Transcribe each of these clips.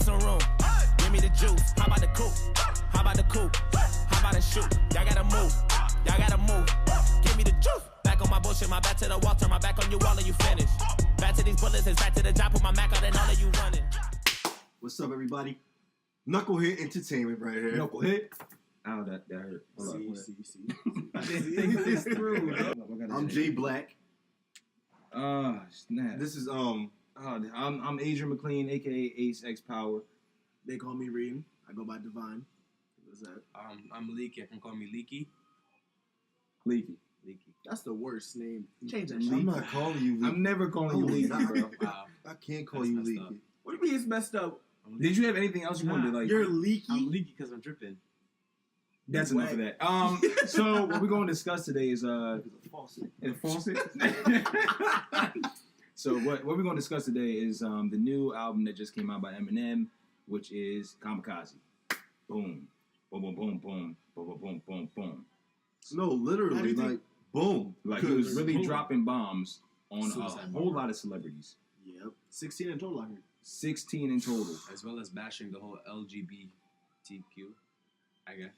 some room. Give me the juice. How about the coupe? How about the coupe? How about the shoot? Y'all gotta move. Y'all gotta move. Give me the juice. Back on my bullshit, my back to the wall, turn my back on you, all of you finished. Back to these bullets, it's back to the job, put my Mac out and all of you running. What's up, everybody? Knucklehead Entertainment right here. Knucklehead. Oh, that hurt. See. I didn't think this through. I'm Jay Black. Snap. This is I'm Adrian McLean, aka Ace X Power. They call me Reem. I go by Divine. What's that? I'm Leaky. I can call me Leaky. Leaky. That's the worst name. Change that shit. I'm not calling you Leaky. I'm never calling you Leaky, bro. Wow. I can't call you Leaky. Up. What do you mean it's messed up? Did you have anything else you wanted to like? You're leaky. I'm Leaky because I'm dripping. That's enough of that. So what we're going to discuss today is Faucet. So what we're going to discuss today is the new album that just came out by Eminem, which is Kamikaze. Boom, boom, boom, boom, boom, boom, boom, boom, boom. No, literally, like boom. Like he was really dropping bombs on Suicide a whole lot of celebrities. Yep. 16 in total, I heard. 16 in total, As well as bashing the whole LGBTQ, I guess.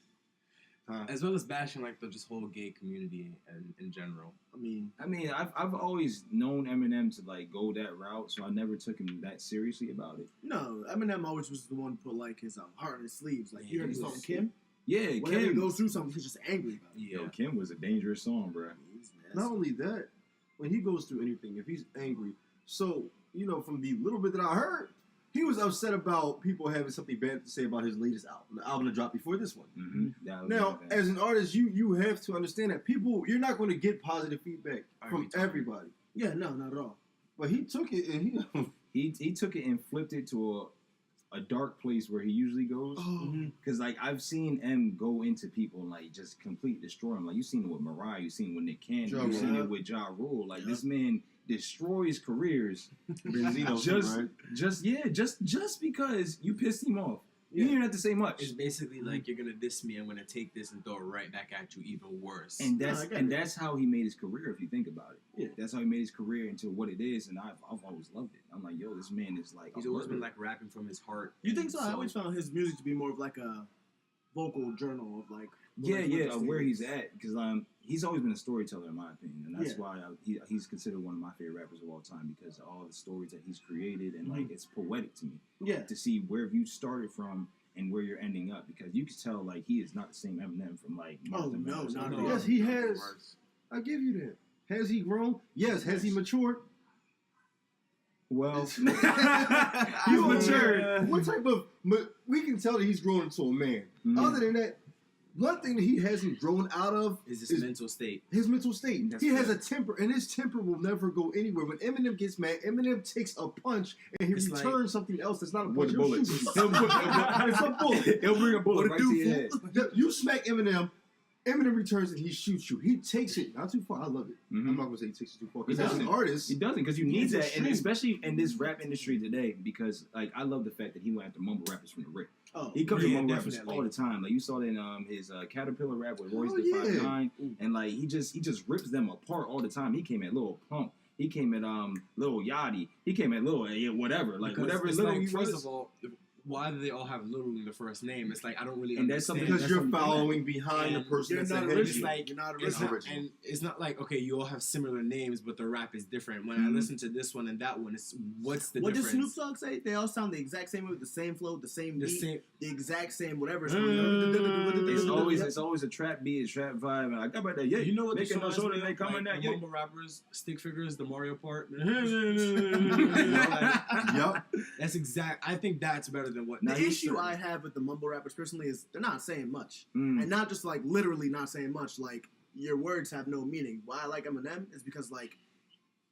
Huh. As well as bashing like the just whole gay community and in general. I mean, I've always known Eminem to like go that route, so I never took him that seriously about it. no. Eminem always was the one to put like his heart in his sleeves. Like Yeah, you heard he the song was- Kim. Yeah, Whenever he Kim. goes through something, he's just angry about it. Yeah. Yo, Kim was a dangerous song, bro. He's nasty. Not only that, when he goes through anything, if he's angry, so from the little bit that I heard, he was upset about people having something bad to say about his latest album, the album that dropped before this one. Mm-hmm. Now, as an artist, you have to understand that you're not going to get positive feedback Are from we talking- everybody. Yeah, no, not at all. But he took it and he took it and flipped it to a dark place where he usually goes. Because like I've seen M go into people and like just completely destroy them. Like you've seen it with Mariah, you've seen it with Nick Cannon, Ja you've seen Rule. it with Ja Rule. Like Yeah. this man destroys careers Benzino, just because you pissed him off. Yeah. You didn't have to say much. It's basically like you're gonna diss me, I'm gonna take this and throw it right back at you, even worse. And No, I get and it. that's how he made his career. If you think about it, Yeah. that's how he made his career into what it is. And I've always loved it. I'm like, yo, this man is like He's a always been murderer. like rapping from his heart. You think so? I So- always found his music to be more of like a vocal journal of like of where he's at, because he's always been a storyteller in my opinion, and that's why he's considered one of my favorite rappers of all time, because of all the stories that he's created, and like it's poetic to me Yeah. to see where you started from and where you're ending up, because you can tell like he is not the same Eminem from like Oh, Martha no, Matters. not at all. Yes, he has. Worse. I give you that. Has he grown? Yes. Has he matured? Well, He's matured. What type of? We can tell that he's grown into a man. Mhm. Other than that, one thing that he hasn't grown out of Is his mental state. his mental state. That's He has a correct. temper, and his temper will never go anywhere. When Eminem gets mad, Eminem takes a punch and he It's like- returns something else that's not a with punch. bullets. He'll it's a bullet. He'll bring a bullet right to your head. You smack Eminem, Eminem returns and he shoots you. He takes it not too far. I love it. Mhm. I'm not gonna say he takes it too far He because as an doesn't. artist, He doesn't, because you need He's that, and extreme. especially in this rap industry today, because like I love the fact that he went after mumble rappers from the rip. Oh, He comes to Yeah, mumble rappers definitely. all the time. Like you saw that in his Caterpillar rap with Royce Oh, the yeah. 5'9", and like he just rips them apart all the time. He came at Lil Pump. He came at Lil Yachty. He came at Lil whatever, like Because whatever it's Lil like, he first was. of all, why do they all have Little in the first name? It's like I don't really And that's understand. something- because you're something following behind the And person you're that's not ahead of It's you. like You're not it's original. not, and it's not like okay, you all have similar names, but the rap is different. When I Mhm. listen to this one and that one, it's what's the What does difference? Snoop Dogg say? They all sound the exact same with the same flow, the same The beat, same. the exact same whatever. It's always a trap beat, a trap vibe, and I got about that. Yeah, You know what the making song no is? sure Like, they coming out. the Yeah, mumble rappers, stick figures, the Mario part. Yup. That's exact. I think that's better than what. Now The he's issue certain. I have with the mumble rappers personally is they're not saying much, Mm. and not just like literally not saying much. Like your words have no meaning. Why I like Eminem is because like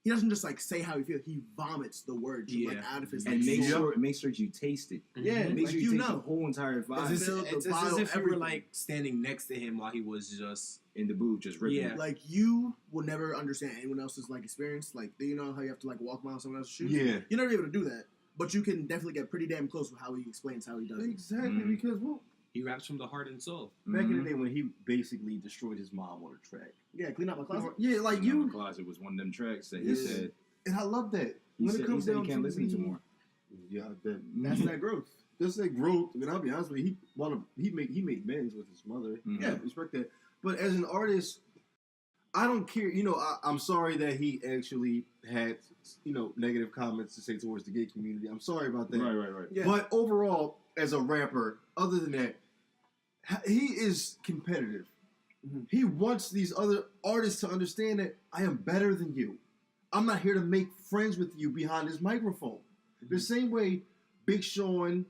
he doesn't just like say how he feels. He vomits the words like Yeah. out of his and like, make soul. sure you taste it. Yeah, Make like sure you you taste know. the whole entire vibe It's, Filled it's the as vial, if you were everything. like standing next to him while he was just. in the booth, just ripping. Yeah. it. Like you will never understand anyone else's like experience. Like you know how you have to like walk around someone else's shoes. Yeah. You're never able to do that, but you can definitely get pretty damn close with how he explains how he does it. Exactly, Mhm. because well, He raps from the heart and soul. back in Mhm. the day when he basically destroyed his mom on a track. Yeah, clean out my closet. Yeah, like In My you, Closet was one of them tracks that Yeah. he said and I love that. he When said it comes he down can't to listen the, to more. Yeah, that, That's that growth. That's like growth. I mean, I'll be honest with you. He made amends with his mother. Mm-hmm. Yeah, respect that. But as an artist, I don't care. You know, I'm sorry that he actually had, you know, negative comments to say towards the gay community. I'm sorry about that. Right. Yeah. But overall, as a rapper, other than that, he is competitive. Mhm. He wants these other artists to understand that I am better than you. I'm not here to make friends with you behind this microphone. The same way Big Sean,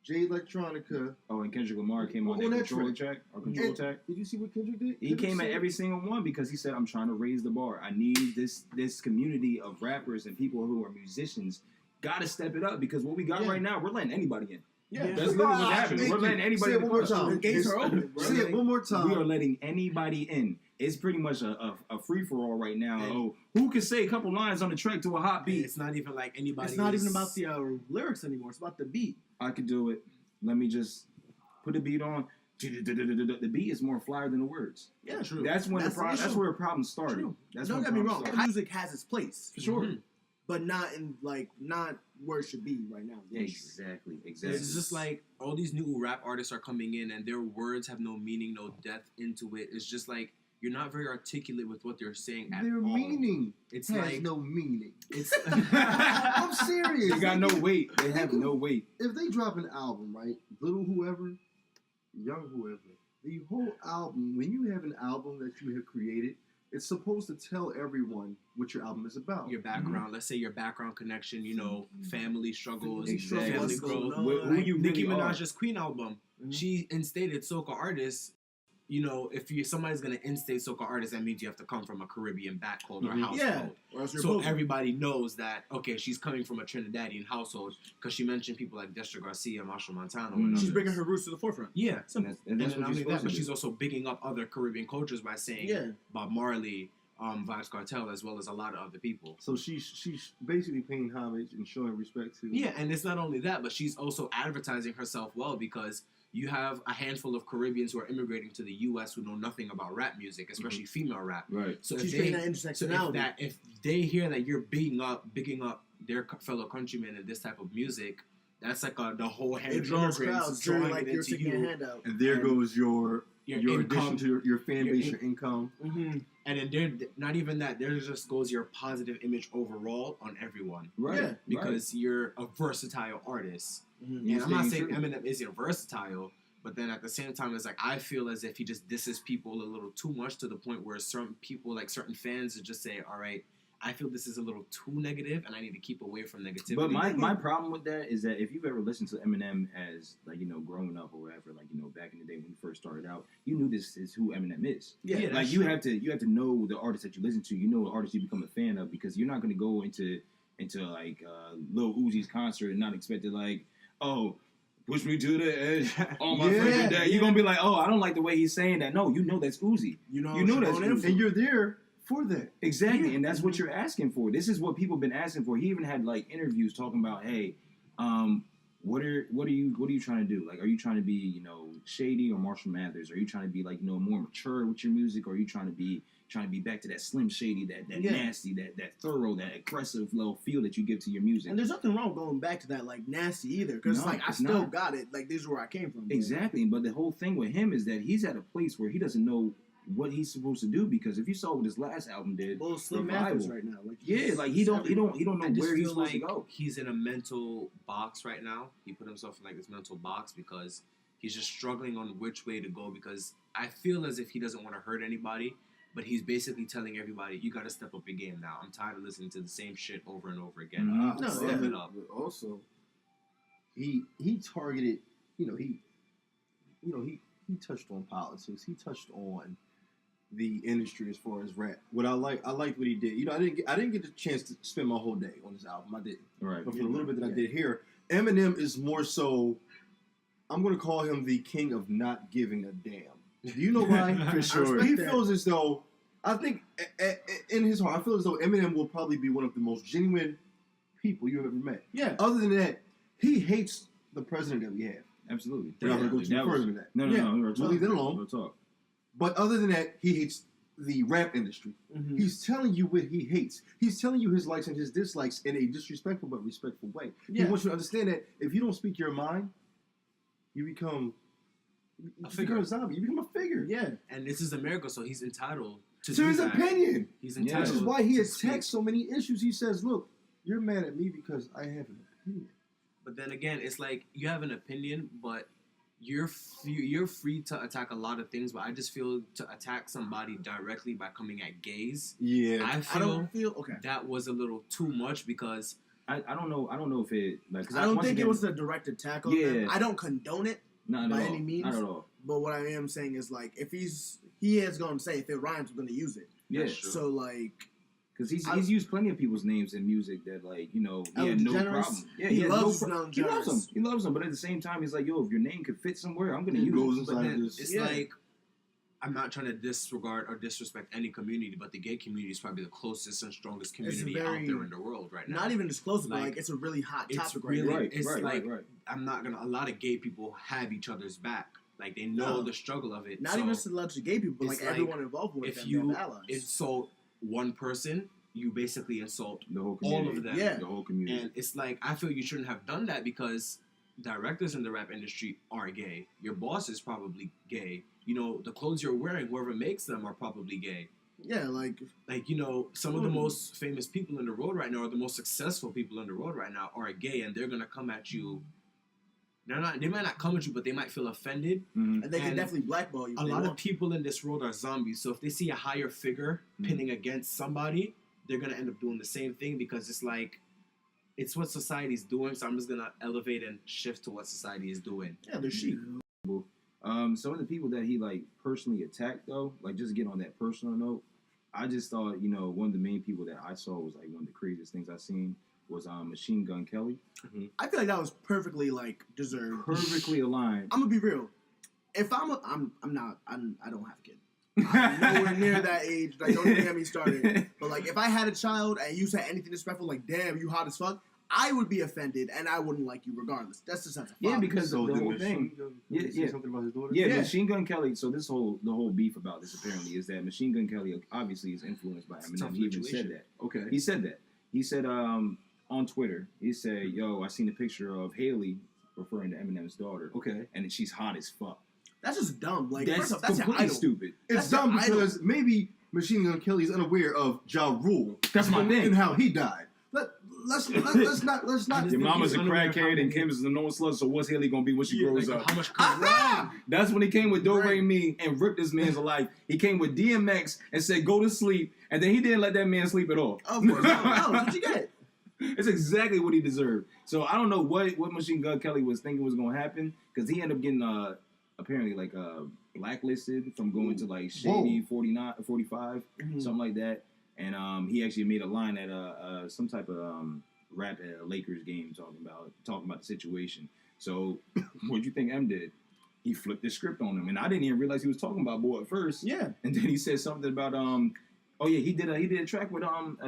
Jay Electronica. Oh, and Kendrick Lamar came on On that that Control track. track or Control And track. Did you see what Kendrick did? He came at every single one because he said, "I'm trying to raise the bar. I need this community of rappers and people who are musicians got to step it up because what we got right now, we're letting anybody in. Yeah, That's literally what's happening. We're letting anybody Say it in. one more time. The gates are open, bro. Say it one more time. We are letting anybody in. It's pretty much a free for all right now. And- Oh, who can say a couple lines on the track to a hot beat? It's not even like anybody. It's not is- even about the lyrics anymore. It's about the beat. I could do it. Let me just put the beat on. The beat is more flyer than the words. Yeah, true. That's when That's the that's issue. where a problem started. True. That's Don't when get me problem wrong. started. Music has its place, For sure. Mhm. but not where it should be right now. Exactly. It's just like all these new rap artists are coming in and their words have no meaning, no depth into it. It's just like you're not very articulate with what they're saying at Their all. meaning It's has like no meaning. it's I'm serious. They got no weight. They have no weight. If they drop an album, right? Little whoever, young whoever, the whole album, when you have an album that you have created, it's supposed to tell everyone what your album is about. your background. Let's say your background connection. You know, family struggles, Exactly. family What's going growth. on? Who Like you Nicki really are. Minaj's Queen album. Mhm. She instated soca artists. You know, if somebody's gonna instate soca artists, that means you have to come from a Caribbean background or Mhm. household. Yeah. Or else you're So both. everybody knows that, okay, she's coming from a Trinidadian household because she mentioned people like Destra Garcia, Marshall Montano. And Mm. She's others. bringing her roots to the forefront. Yeah. And that's And what then you're not only supposed that, to but do. she's also bigging up other Caribbean cultures by saying Yeah. Bob Marley, Vibes Cartel, as well as a lot of other people. So she's basically paying homage and showing respect to. Yeah, and it's not only that, but she's also advertising herself well because you have a handful of Caribbeans who are immigrating to the U.S. who know nothing about rap music, especially female rap. Right. So She's if creating they, that so intersectionality. if they hear that you're bigging up their fellow countrymen in this type of music, that's like the whole hand It of draws immigrants crowds. drawing Drawing like it you're into sticking your you. hand out. And there And goes your Your addition income, to your fan your base, in- your income. Mm-hmm. and then there, not even that. There just goes your positive image overall on everyone Right. Yeah. because you're a versatile artist. Mm-hmm. And I'm not staying saying true. Eminem isn't versatile, but then at the same time, it's like I feel as if he just disses people a little too much to the point where certain people, like certain fans, would just say, "All right, I feel this is a little too negative, and I need to keep away from negativity." But my problem with that is that if you've ever listened to Eminem as like growing up or whatever, like back in the day when you first started out, you knew this is who Eminem is. Yeah, like that's you true. have to know the artist that you listen to. You know the artist you become a fan of because you're not going to go into like Lil Uzi's concert and not expect it like, oh, push me to the edge, all my Yeah, friends are dead. yeah. You're gonna be like, oh, I don't like the way he's saying that. No, you know that's Uzi. You know that's Shimon Uzi. And you're there for that. Exactly, and that's what you're asking for. This is what people have been asking for. He even had like interviews talking about, hey, what are you trying to do? Like, are you trying to be Shady or Marshall Mathers? Are you trying to be like more mature with your music? Or are you trying to be back to that Slim Shady, that Yeah. nasty, that thorough, that aggressive little feel that you give to your music? And there's nothing wrong going back to that like nasty either, because No, I it's still not. got it. Like this is where I came from. but- Exactly, but the whole thing with him is that he's at a place where he doesn't know what he's supposed to do because if you saw what his last album did, Well, Slim Revival. Mathers right now. Like yeah, like he don't know I just where he's feel supposed like to go. he's in a mental box right now. He put himself in like this mental box because he's just struggling on which way to go. Because I feel as if he doesn't want to hurt anybody, but he's basically telling everybody, "You got to step up your game now. I'm tired of listening to the same shit over and over again. Mhm. No, Step yeah. it up." But also, he targeted. He touched on politics. He touched on the industry as far as rap. What I liked what he did. I didn't get the chance to spend my whole day on this album. I didn't. Right. But for the little bit that I did hear, Eminem is more so. I'm going to call him the king of not giving a damn. Do you know why? For sure. He that. feels as though. I think in his heart, I feel as though Eminem will probably be one of the most genuine people you've ever met. Yeah. Other than that, he hates the president that we have. Absolutely. We're not going to go too That was- further than that. No, Yeah. no. We'll leave that alone. We'll talk. But other than that, he hates the rap industry. Mhm. He's telling you what he hates. He's telling you his likes and his dislikes in a disrespectful but respectful way. He Yeah. wants you to understand that if you don't speak your mind, you become a zombie. You become a figure. Yeah. And this is America, so he's entitled to To do his that. opinion. He's Yeah. entitled. This is why he to attacks speak. so many issues. He says, look, you're mad at me because I have an opinion. But then again, it's like you have an opinion, but you're free to attack a lot of things. But I just feel to attack somebody directly by coming at gays, Yeah. I I feel don't feel okay. that was a little too much because I don't know if it like. 'Cause I don't once think it again, was a direct attack on Yeah. them. I don't condone it, not by at all. any means. Not at all. but what I am saying is like if he is going to say if it rhymes, we're going to use it. Yeah, That's true. So like because he's I- he's used plenty of people's names in music that like he Ellen had no DeGeneres, problem. Yeah, he had loves no Ellen He loves DeGeneres. him. He loves him. But at the same time, he's like, yo, if your name could fit somewhere, I'm gonna He use goes it. but inside then this. it's Yeah. like I'm not trying to disregard or disrespect any community, but the gay community is probably the closest and strongest community out very- there in the world right now. not even exclusive, but Like, like it's a really hot it's topic really- right now. Right, It's right, like- right. I'm not gonna. A lot of gay people have each other's back. Like they know No. the struggle of it. Not so even just alleged gay people, but it's like like, everyone involved with if them, you they're allies. insult one person, you basically insult The whole all community. of them. Yeah. The whole community. And it's like I feel you shouldn't have done that because directors in the rap industry are gay. Your boss is probably gay. You know, the clothes you're wearing, whoever makes them are probably gay. Yeah, like Like, you know, some of the most famous people in the world right now, or the most successful people in the world right now, are gay, and they're gonna come at you. They might not come at you, but they might feel offended. Mhm. and they can And definitely blackball you. if A they lot of want. people in this world are zombies, so if they see a higher figure pinning against somebody, they're gonna end up doing the same thing because it's like, it's what society's doing. So I'm just gonna elevate and shift to what society is doing. Yeah, they're sheep. Some of the people that he like personally attacked though, like just get on that personal note, I just thought, one of the main people that I saw was like one of the craziest things I've seen was Machine Gun Kelly. I feel like that was perfectly like deserved. Perfectly aligned. I'm gonna be real. If I don't have a kid. I'm nowhere near that age. Like, don't even get me started. But like, if I had a child and you said anything disrespectful, like, "Damn, you hot as fuck," I would be offended and I wouldn't like you regardless. That's just as a Yeah, father. because So the did whole Machine thing. Gun Yeah, say yeah. something about his daughter? Yeah, Yeah. Machine Gun Kelly. So the whole beef about this apparently is that Machine Gun Kelly obviously is influenced by It's a Eminem. tough He even situation. said that. Okay. He said that. He said on Twitter. He said, "Yo, I seen a picture of Haley, referring to Eminem's daughter, Okay. and she's hot as fuck. That's just dumb. Like, That's first off, that's your completely idol. stupid. It's That's your dumb idol. because maybe Machine Gun Kelly is unaware of Ja Rule. That's my thing. And how he died. Let's not. Your mama's a unaware of how crackhead and many- Kim is a known slut. So what's Haley gonna be when she Yeah, grows like, up? how much That's when he came with Do Right. Re Mi and ripped this man's life. He came with DMX and said, "Go to sleep," and then he didn't let that man sleep at all. Of course. No, what you get? It's exactly what he deserved. So I don't know what Machine Gun Kelly was thinking was gonna happen because he ended up getting apparently like blacklisted from going to like Shady 49, 45, Mhm. something like that. And he actually made a line at some type of rap at a Lakers game talking about the situation. So what do you think M did? He flipped the script on him, and I didn't even realize he was talking about Boy at first. Yeah. And then he said something about oh yeah, he did a track with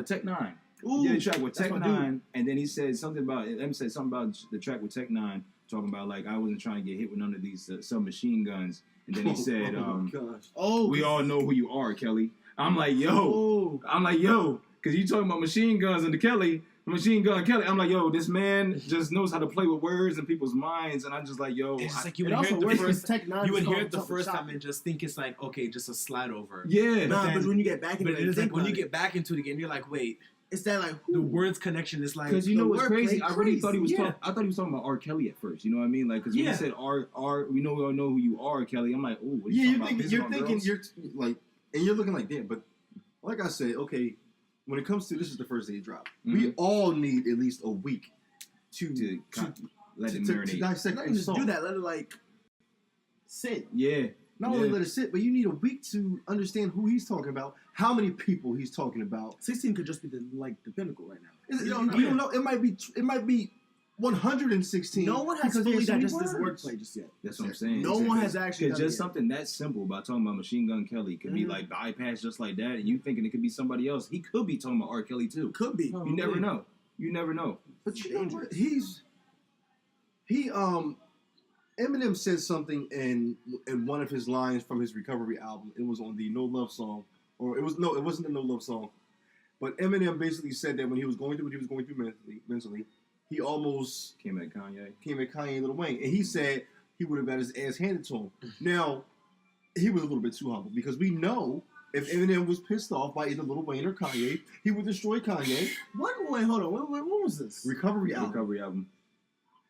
Tech Nine. Ooh, He did a track with that's Tech my dude. Nine, and then he said something about M said something about the track with Tech Nine, talking about like I wasn't trying to get hit with none of these submachine guns. And then he said, gosh. Oh, "We all know who you are, Kelly." I'm like, yo, Oh, because you talking about machine guns and the Kelly. Machine Gun Kelly. I'm like, yo, this man just knows how to play with words in people's minds, and I'm just like, yo, It's just like it you would also hear it the works because first. Tech Nine You would is hear called it the something first time choppy. and just think it's like, okay, just a slide over. yeah, Nah, then- but when you get back into But it, it is like when you think get back into it again, you're like, wait, it's that like the words connection is like. because you the know what's wordplay crazy? I really thought he was crazy, talking. I thought he was talking about R. Kelly at first. You know what I mean? Like, because when Yeah. he said R, we all know who you are, Kelly. I'm like, oh, what are you Yeah, talking about? you're Pissing on thinking, girls? you're like, and you're looking like, damn. But like I said, okay, when it comes to this is the first day it dropped. We all need at least a week to let it to marinate. dissect not the even just song. do that. Let it like sit. Yeah, Not only Yeah. let it sit, but you need a week to understand who he's talking about, how many people he's talking about. 16 could just be the pinnacle right now. You don't know. don't know. It might be 116. No one has because fully there's so many digested this words. wordplay just yet. that's what I'm saying. No one has actually Because done just it yet. something that simple about talking about Machine Gun Kelly could be Mhm. like bypassed just like that, and you thinking it could be somebody else. He could be talking about R. Kelly too. Could be. No. You never know. You never know. But you know what? Eminem said something in one of his lines from his recovery album. It was on the No Love song or it wasn't a No Love song. But Eminem basically said that when he was going through what he was going through mentally, he almost Came at Kanye and Lil Wayne, and he said he would have got his ass handed to him. Now, he was a little bit too humble because we know if Eminem was pissed off by either Lil Wayne or Kanye, he would destroy Kanye. Wait, hold on. What was this? Recovery album.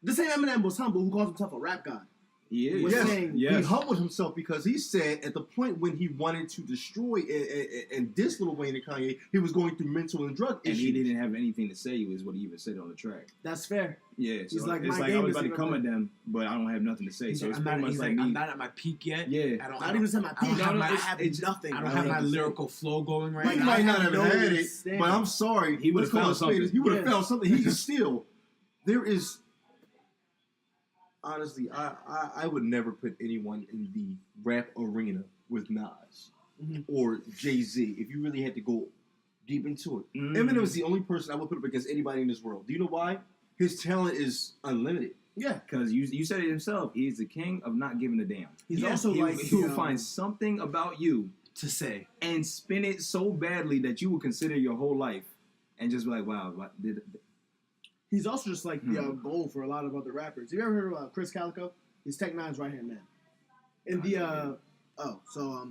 The same Eminem was humble who calls himself a rap god. He is. Was Yes, saying- he humbled himself because he said at the point when he wanted to destroy and diss Lil Wayne and Kanye, he was going through mental and drug And issues. he didn't have anything to say, is what he even said on the track. That's fair. Yeah, so He's like, it's my like I game was is about to even come more- at them, but I don't have nothing to say. He's So like, it's I'm pretty not, much he's like like, me. I'm not at my peak yet. Yeah. I don't Not even saying my I don't peak. have my- I have it's- nothing. I don't have my like to say. lyrical flow going right He now. might not have no had it, standard. but I'm sorry. He would've Let's call found it a spade. something. He would have Yeah. found something. He is still. There is. Honestly, I would never put anyone in the rap arena with Nas Mhm. or Jay-Z if you really had to go deep into it. Mhm. Eminem is the only person I would put up against anybody in this world. Do you know why? His talent is unlimited. Yeah. Because you said it himself, he's the king of not giving a damn. He's Yeah, also He like will find something about you To say. and spin it so badly that you will consider your whole life and just be like, wow, what did he's also just like the goal for a lot of other rappers. Have you ever heard of Chris Calico? He's Tech Nine's right hand man. In the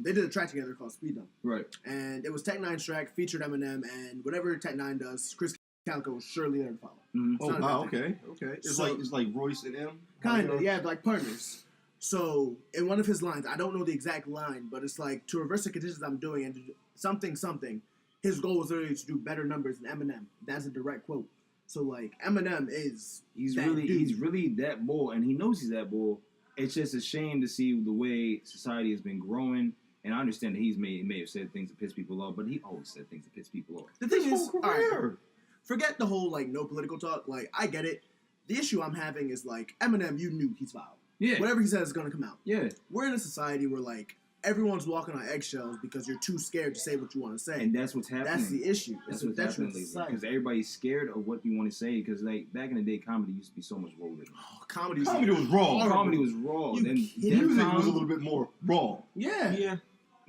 they did a track together called Speed Dump, right? and it was Tech Nine's track featured Eminem, and whatever Tech Nine does, Chris Calico was surely there to follow. Mhm. Oh not a wow, bad thing. okay. It's So- like Royce and M. Kind of, yeah, like partners. So in one of his lines, I don't know the exact line, but it's like to reverse the conditions I'm doing and to do something. His goal was literally to do better numbers than Eminem. That's a direct quote. So like Eminem is He's that really dude. he's really that bull, and he knows he's that bull. It's just a shame to see the way society has been growing. And I understand that he may have said things to piss people off, but he always said things to piss people off. The thing His is, whole all right, career. forget the whole like no political talk. Like I get it. The issue I'm having is like Eminem. You knew he's vile. Yeah, Whatever he says is gonna come out. yeah. We're in a society where like everyone's walking on eggshells because you're too scared to say what you want to say. And that's what's happening. That's the issue. That's It's a what's happening detriment to lately. society. Because everybody's scared of what you want to say. Because like back in the day, comedy used to be so much vulgar. Oh, comedy was raw. horrible. Comedy was raw. You Then kidding? Music Defcon- was a little bit more raw. Yeah. Yeah.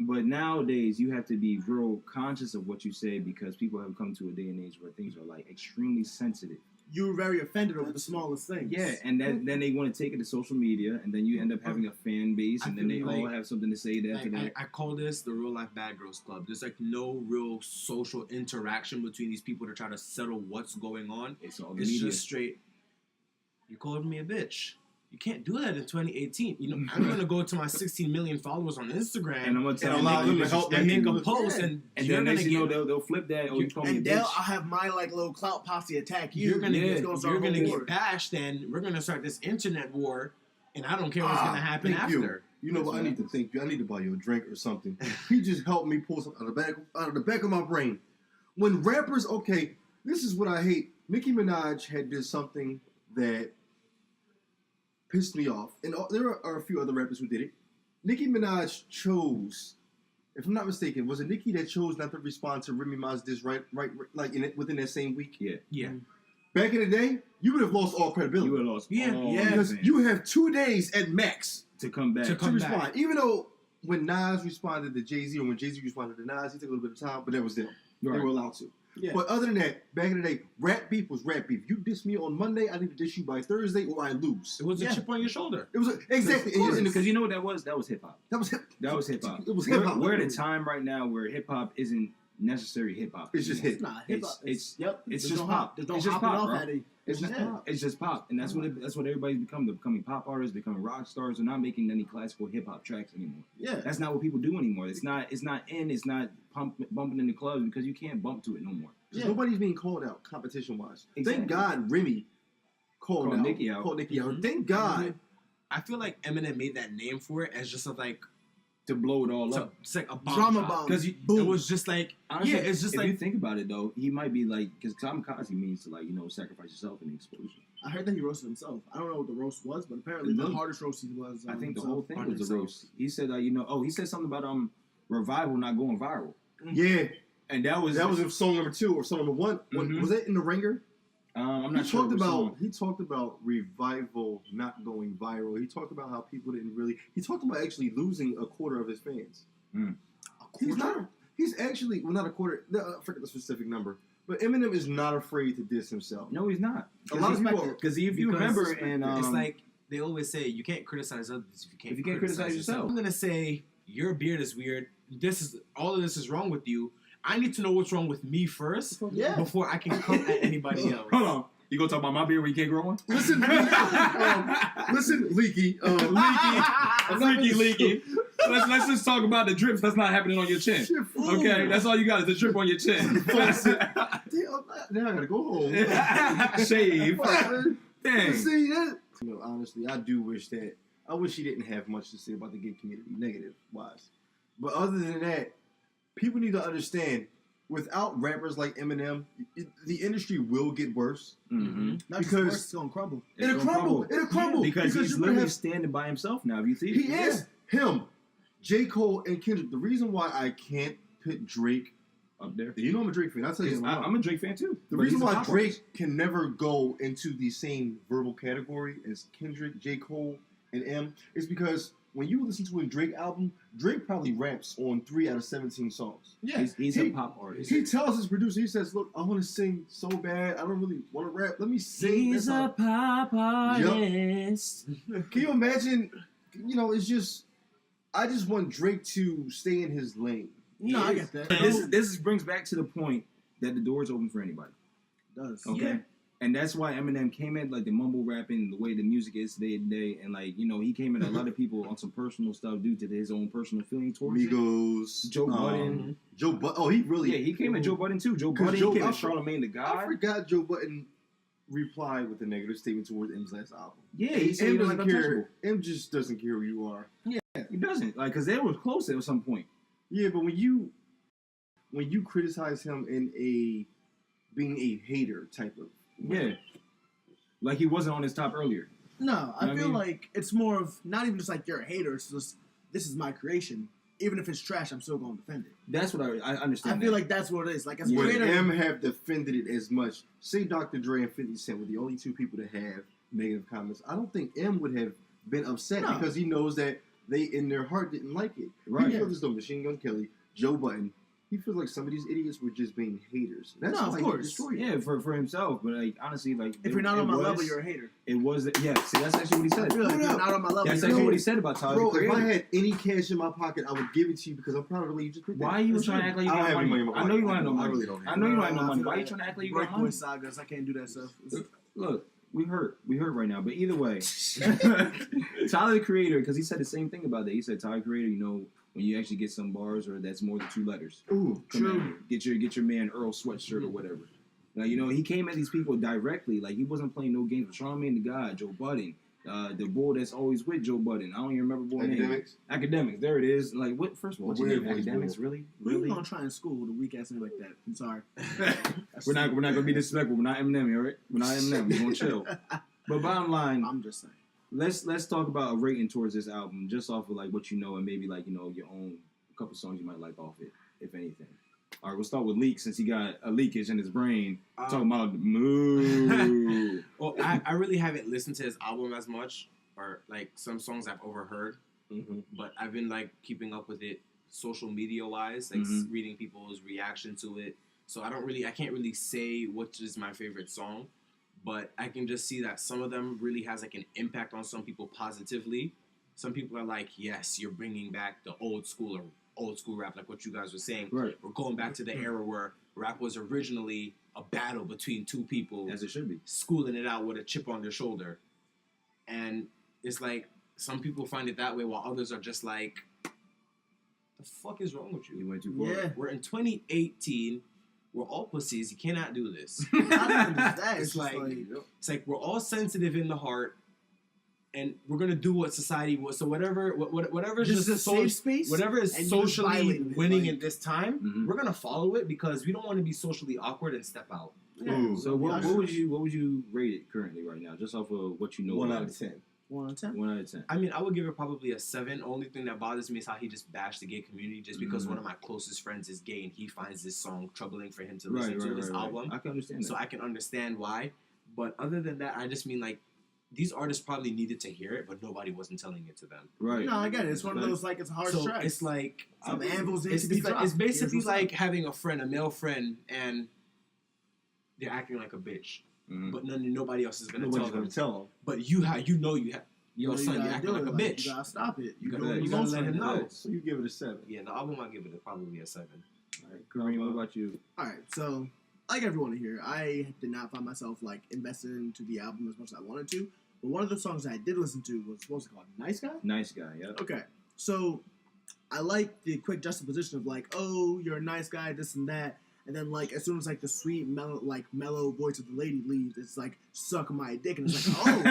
But nowadays, you have to be real conscious of what you say because people have come to a day and age where things are like extremely sensitive. You were very offended over the smallest things. Yeah, and then they want to take it to social media, and then you end up having a fan base, and I then they feel all like- have something to say after that. I call this the real life bad girls club. There's like no real social interaction between these people to try to settle what's going on. It's all the It's media. just straight. You called me a bitch. You can't do that in 2018. You know, I'm gonna go to my 16 million followers on Instagram And I'm gonna tell And allow them them to help and make people. a post, Yeah. and and you're then gonna next you know get. they'll flip that. Oh, you call me a And they'll bitch. I'll have my like little clout posse attack you. You're gonna Yeah. get. It's gonna You're start a gonna whole get war. bashed, and we're gonna start this internet war, and I don't care what's gonna happen thank you. after. You know what? I need to thank you. I need to buy you a drink or something. He just helped me pull something out of the back of my brain. When rappers, okay, this is what I hate. Nicki Minaj had did something that pissed me off, and there are a few other rappers who did it. Nicki Minaj chose, if I'm not mistaken, was it Nicki that chose not to respond to Remy Ma's diss right, like within that same week? Yeah, Yeah. Back in the day, you would have lost all you credibility would have lost. Yeah, all yeah, your because fans you have 2 days at max to come back. To to come respond. back. Even though when Nas responded to Jay-Z or when Jay-Z responded to Nas, he took a little bit of time, but that was them. They Right. were allowed to. Yeah. But other than that, back in the day, rap beef was rap beef. You diss me on Monday, I need to diss you by Thursday or I lose. It was Yeah. a chip on your shoulder. It was exactly. Because you know what that was? That was hip hop. That was hip. That was hip hop. It was hip hop. We're at a time right now where hip hop isn't necessary hip hop. It's just anymore. hip. Nah, hip hop. It's Yep. it's There's just no pop. hop. There's no It's just hopping pop, off bro. at it. It's just Yeah, pop. it's just pop, and that's what everybody's become. They're becoming pop artists, becoming rock stars. They're not making any classical hip hop tracks anymore. Yeah. That's not what people do anymore. It's not in. It's not bumping in the clubs because you can't bump to it no more. Just Yeah. nobody's being called out competition-wise. Exactly. Thank God Remy called out. Nicki out. Called Nicki out. Mhm. Thank God. I feel like Eminem made that name for it as just a, like To blow it all so, up. it's like a bomb Drama drop. bomb. Because It was just like honestly, yeah, it's just if like you think about it though, he might be like because kamikaze means to sacrifice yourself in the explosion. I heard that he roasted himself. I don't know what the roast was, but apparently the Really? hardest roast he was. I think the himself. whole thing on was the himself. roast. He said he said something about revival not going viral, Yeah. and that was in song number 2 or song number 1. Mhm. Was it in the Ringer? I'm not sure. which song. He talked about revival not going viral. He talked about how people didn't really. He talked about actually losing a quarter of his fans. A He's quarter? not. He's actually, well, not a quarter. I forget the specific number, but Eminem is not afraid to diss himself. No, he's not. A lot of people, Because if you remember, and it's like they always say, you can't criticize others if you can't criticize yourself. I'm gonna say your beard is weird. All of this is wrong with you. I need to know what's wrong with me first, before I can come at anybody else. hold on. You gonna talk about my beard where you can't grow one? listen, Leaky. Freaky leaky. Let's just talk about the drips that's not happening on your chin. Okay, that's all you got is the drip on your chin. Now I gotta go home. Shave. Dang. See that? Honestly, I do wish that. I wish he didn't have much to say about the gay community, negative wise. But other than that, people need to understand. Without rappers like Eminem, the industry will get worse. Mm-hmm. Because it's gonna crumble. It'll crumble. Because he's literally standing by himself now. If you see, he is him. J. Cole and Kendrick. The reason why I can't put Drake up there, you know I'm a Drake fan. I'll tell you, I'm a Drake fan too. The reason why Drake can never go into the same verbal category as Kendrick, J. Cole, and M is because when you listen to a Drake album, Drake probably raps on 3 out of 17 songs. Yeah, he's a pop artist. He tells his producer, he says, "Look, I want to sing so bad. I don't really want to rap. Let me sing." He's a pop artist. Yep. Can you imagine? You know, it's just. I just want Drake to stay in his lane. No, I get that. This brings back to the point that the door is open for anybody. It does. Okay. Yeah. And that's why Eminem came in like the mumble rapping, the way the music is today, and like he came in a lot of people on some personal stuff due to his own personal feeling towards Migos, Joe Budden. Joe Budden. Oh, he really. Yeah, he came at Joe Budden too. Joe Budden. He came at Charlamagne the God. I forgot Joe Budden replied with a negative statement towards M's last album. Yeah, he said M doesn't care. M just doesn't care who you are. Yeah, he doesn't. Like, because they were close at some point. Yeah, but when you criticize him in being a hater type of way. Like he wasn't on his top earlier. No, I feel like it's more of not even just like you're a hater. It's just this is my creation. Even if it's trash, I'm still going to defend it. That's what I understand. I feel like that's what it is. Like as a would creator, M have defended it as much? Say Dr. Dre and 50 Cent were the only two people to have negative comments. I don't think M would have been upset because he knows that they in their heart didn't like it. Right. He feels as though Machine Gun Kelly, Joe Budden. He feels like some of these idiots were just being haters. That's of course. Yeah, for himself. But like honestly, like if you're not on my level, you're a hater. It was See, that's actually what he said. I feel like if you're not on my level. That's actually what he said about Tyler, the Creator. If I had any cash in my pocket, I would give it to you because I'm proud of the way you just put that. Why are you trying to act like you got money? I know you don't have no money. I really don't. I know you don't have no money. Why are you trying to act like you got money? Breakboy sagas. I can't do that stuff. Look. We hurt right now. But either way, Tyler the Creator, because he said the same thing about that. He said, Tyler the Creator, when you actually get some bars or that's more than 2 letters. Ooh, true. Get your man Earl sweatshirt or whatever. Now, he came at these people directly. Like, he wasn't playing no games with Charlamagne the God, Joe Budden, the bull that's always with Joe Budden. I don't even remember boy name. Academics. There it is. Like, what? First of all, Academics, really? Really? You gonna try and school with a weak ass name like that? I'm sorry. We're not gonna be disrespectful. We're not Eminem, all right? We're not Eminem. We're gonna chill. But bottom line, I'm just saying. Let's talk about a rating towards this album, just off of like what you know, and maybe like your own couple songs you might like off it, if anything. All right, we'll start with Leak since he got a leakage in his brain talking about Moo. Well, I really haven't listened to his album as much, or like some songs I've overheard, but I've been like keeping up with it social media wise, like reading people's reaction to it. So I can't really say which is my favorite song. But I can just see that some of them really has like an impact on some people positively. Some people are like, yes, you're bringing back the old school rap, like what you guys were saying. Right. We're going back to the era where rap was originally a battle between two people. As it should be. Schooling it out with a chip on their shoulder. And it's like, some people find it that way while others are just like, the fuck is wrong with you? You went too far. Yeah. We're in 2018. We're all pussies. You cannot do this. It's like we're all sensitive in the heart, and we're gonna do what society was. So whatever is just safe space, whatever is socially winning in this time, we're gonna follow it because we don't want to be socially awkward and step out. Yeah. So what would you rate it currently right now, just off of what you know? 1 out of 10. 1 out of 10. 1 out of 10. I mean, I would give it probably a 7. Only thing that bothers me is how he just bashed the gay community just because one of my closest friends is gay and he finds this song troubling for him to listen to this album. I can understand that. So I can understand why. But other than that, I just mean like these artists probably needed to hear it, but nobody wasn't telling it to them. Right. No, I get it. It's one of those like it's a harsh So track. it's like Some anvils need it's, to be it's, like, dropped. it's basically Here's what's like having a friend, a male friend, and they're acting like a bitch, but nobody else is gonna Nobody's tell them. gonna tell him. But you have, yo, You son, you gotta acting do like it. a bitch. You gotta stop it. You You're gotta- doing you the gotta most let right him now. know. So you give it a 7. Yeah, the album I give it probably a 7. All right, Kareem, what about you? All right, so like everyone here, I did not find myself like invested into the album as much as I wanted to. But one of the songs that I did listen to was what was it called? Nice Guy. Nice guy. Yep. Okay, so I like the quick juxtaposition of like, oh, you're a nice guy, this and that, and then like as soon as like the sweet mellow voice of the lady leaves, it's like suck my dick, and it's like, oh,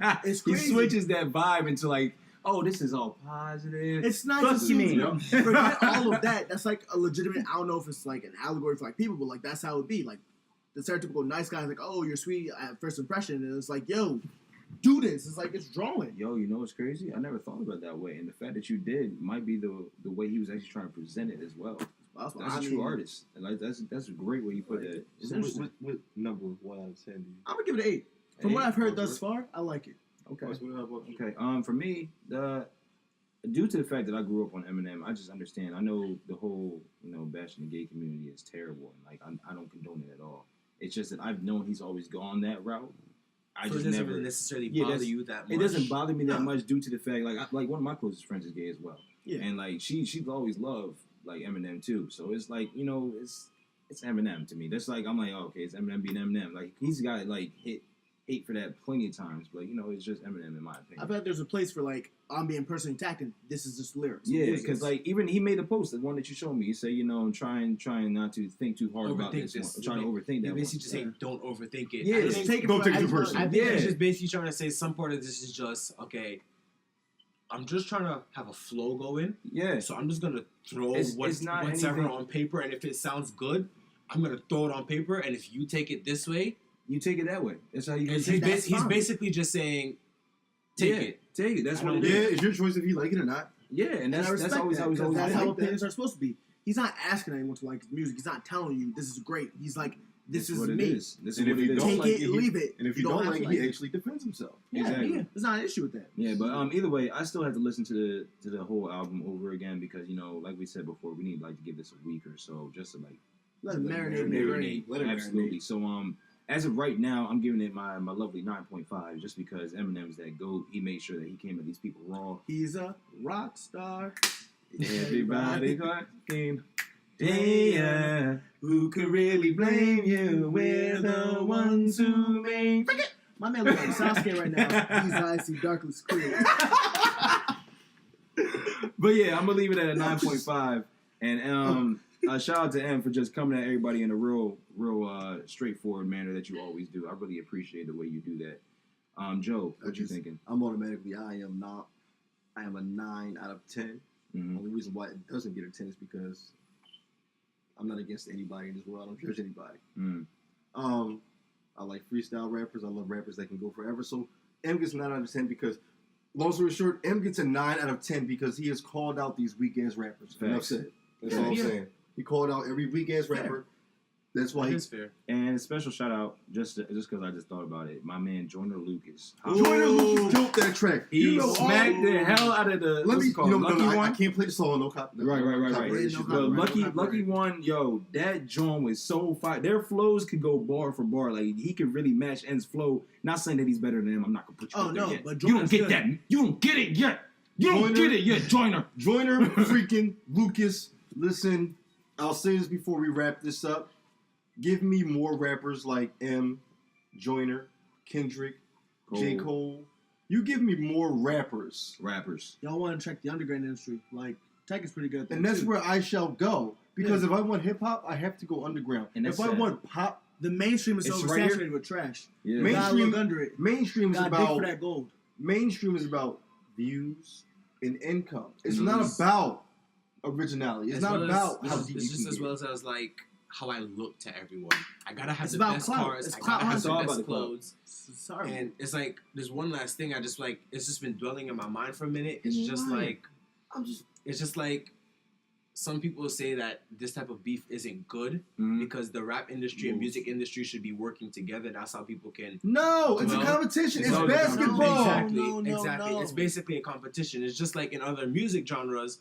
yeah. it's He crazy. switches that vibe into like, oh, this is all positive. It's nice Fuck to see you, you. man. Forget all of that. That's like a legitimate. I don't know if it's like an allegory for like people, but like that's how it would be. Like the stereotypical nice guy is like, oh, you're sweet at first impression, and it's like, yo, do this. It's like it's drawing. Yo, you know what's crazy? I never thought about it that way, and the fact that you did might be the way he was actually trying to present it as well. That's what That's I a mean. true artist, and like that's a great way you put it. It's So interesting. what number 1 out of 10 do you? I'm gonna give it an 8. From what 8? I've heard thus far, I like it. Okay. What about you? Okay. For me, due to the fact that I grew up on Eminem, I just understand. I know the whole, bashing the gay community is terrible, and like I don't condone it at all. It's just that I've known he's always gone that route. I So just it doesn't never really necessarily Yeah, bother that's- you that much. It doesn't bother me that No. much due to the fact, like one of my closest friends is gay as well, Yeah. and like she's always loved like Eminem too. So it's like it's Eminem to me. That's like I'm like, oh, okay, it's Eminem being Eminem. Like he's got like hate for that plenty of times, but it's just Eminem in my opinion. I bet there's a place for like I'm being personally attacked, and this is just lyrics. Yeah, This because is- like even he made a post, the one that you showed me. He said, trying not to think too hard about Overthink this. this. One. Trying to overthink They that. basically one. just say, don't overthink it. Yeah, I just think, take it Don't for take it too as much. personally. I think Yeah. it's just basically trying to say some part of this is just, okay, I'm just trying to have a flow going. Yeah, So I'm just going to throw It's not whatever anything- on paper, and if it sounds good, I'm going to throw it on paper, and if you take it this way, you take it that way. That's how you he's, take it. that's he's fine. basically just saying, take it. Take it. That's I what don't- it Yeah, is. it's your choice if you like it or not. Yeah, and And I that's respect always that, how he's 'cause always that's been. how like that. opinions are supposed to be. He's not asking anyone to like his music. He's not telling you this is great. He's like, this is what me. it is. This is And what if it you is. don't Take like it, it, leave it. And if you don't have like to it, he actually defends himself. Yeah, Exactly. yeah. There's not an issue with that. Yeah, but either way, I still have to listen to the whole album over again because like we said before, we need like to give this a week or so just to like Let it marinate. marinate. Let it Absolutely. So as of right now, I'm giving it my lovely 9.5 just because Eminem's that GOAT. He made sure that he came at these people raw. He's a rock star. Everybody fucking yeah. Who could really blame you? We're the ones who made. My man looks like Sasuke right now. These eyes see darkness clear. But yeah, I'm gonna leave it at a 9.5. And shout out to M for just coming at everybody in a real straightforward manner that you always do. I really appreciate the way you do that. Joe, what you thinking? I'm automatically, I am a 9 out of 10. Mm-hmm. Only reason why it doesn't get a 10 is because I'm not against anybody in this world. I don't judge anybody. Mm. I like freestyle rappers. I love rappers that can go forever. So M gets a 9 out of 10 because, long story short, M gets a 9 out of 10 because he has called out these weak ass rappers. Enough Facts. said. That's all I'm Yeah. saying. He called out every weak ass rapper. That's why That he. is fair. And a special shout out, just because I just thought about it, my man Joyner Lucas. Joyner Lucas killed that track. He all- smacked the hell out of the Let what's me, it called? Lucky I One. can't play the song. No copy. Right. copyright issues. No The copyright. lucky one, yo, that joint was so fire. Their flows could go bar for bar. Like he could really match N's flow. Not saying that he's better than him. I'm not gonna put you. Oh, up there no, yet. but you don't Joyner's get good. that. You don't get it yet. You don't Joyner- get it yet, Joyner. Joyner freaking Lucas, listen, I'll say this before we wrap this up. Give me more rappers like M, Joyner, Kendrick, J. Cole. You give me more rappers. Y'all want to check the underground industry. Like, Tech is pretty good at that, And that's too. where I shall go. Because if I want hip hop, I have to go underground. And that's if I sad. want pop, The mainstream is It's oversaturated right here. with trash. Yeah. Main- Gotta Mainstream- look under it. mainstream is Gotta dig for about that gold. views and income. It's Mhm. not about originality. It's As not well as- about how it's deep just you can as get. well as like how I look to everyone. I gotta have It's the about best clout. cars. It's I clout gotta have hunting. the It's all best about the clout. clothes. Sorry. And it's like there's one last thing I just like. It's just been dwelling in my mind for a minute. It's just Why? like I'm just it's just like some people say that this type of beef isn't good Mhm. because the rap industry and music industry should be working together. That's how people can. No, it's a Well, competition. It's always a basketball. Exactly. No. Exactly. It's basically a competition. It's just like in other music genres.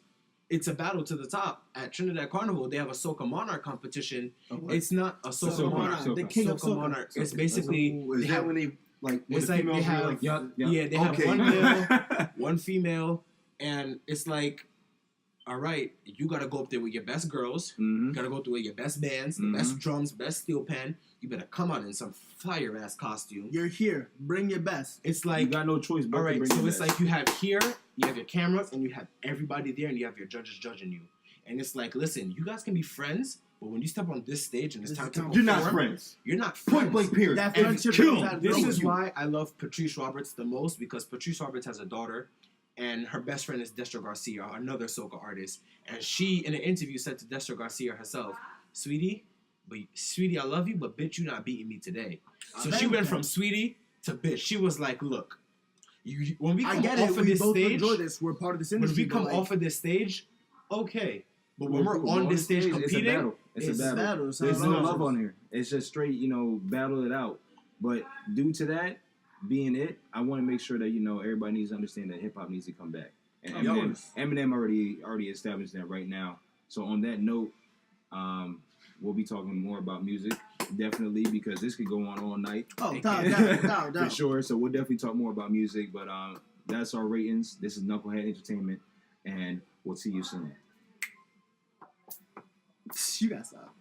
It's a battle to the top. At Trinidad Carnival, they have a Soca Monarch competition. It's not a Soca Soca Monarch. Monarch, the king of Soca Soca. Monarch. It's Ooh, basically is they that have, when they like when it's the like females they have were like they have Okay. one male, one female, and it's like, all right, you gotta go up there with your best girls. Mhm. You gotta go through with your best bands, the best drums, best steel pen. You better come out in some fire ass costume. You're here. Bring your best. It's You like, got no choice but all to right, bring so your it's best. like you have here, you have your cameras, and you have everybody there, and you have your judges judging you. And it's like, listen, you guys can be friends, but when you step on this stage and it's This time is to time. You're not perform, friends. You're not friends. Point blank period. That And friendship kill is him. that This bro. is why I love Patrice Roberts the most, because Patrice Roberts has a daughter, and her best friend is Destro Garcia, another soca artist. And she, in an interview, said to Destro Garcia herself, Sweetie, I love you, but bitch, you not beating me today. So she went from sweetie to bitch. She was like, look, when we I come get off it. of We this both stage, enjoy this. We're part of this when industry. we come but, like, off of this stage, okay. But when we're on on this stage it's a competing, battle. It's a battle. battle. It's There's not no love. love on here. It's just straight, battle it out. But due to that being it, I want to make sure that everybody needs to understand that hip hop needs to come back. And Of course. Eminem already established that right now. So on that note, we'll be talking more about music, definitely, because this could go on all night. Oh, down. For sure. So we'll definitely talk more about music. But that's our ratings. This is Knucklehead Entertainment, and we'll see you soon. You gotta stop.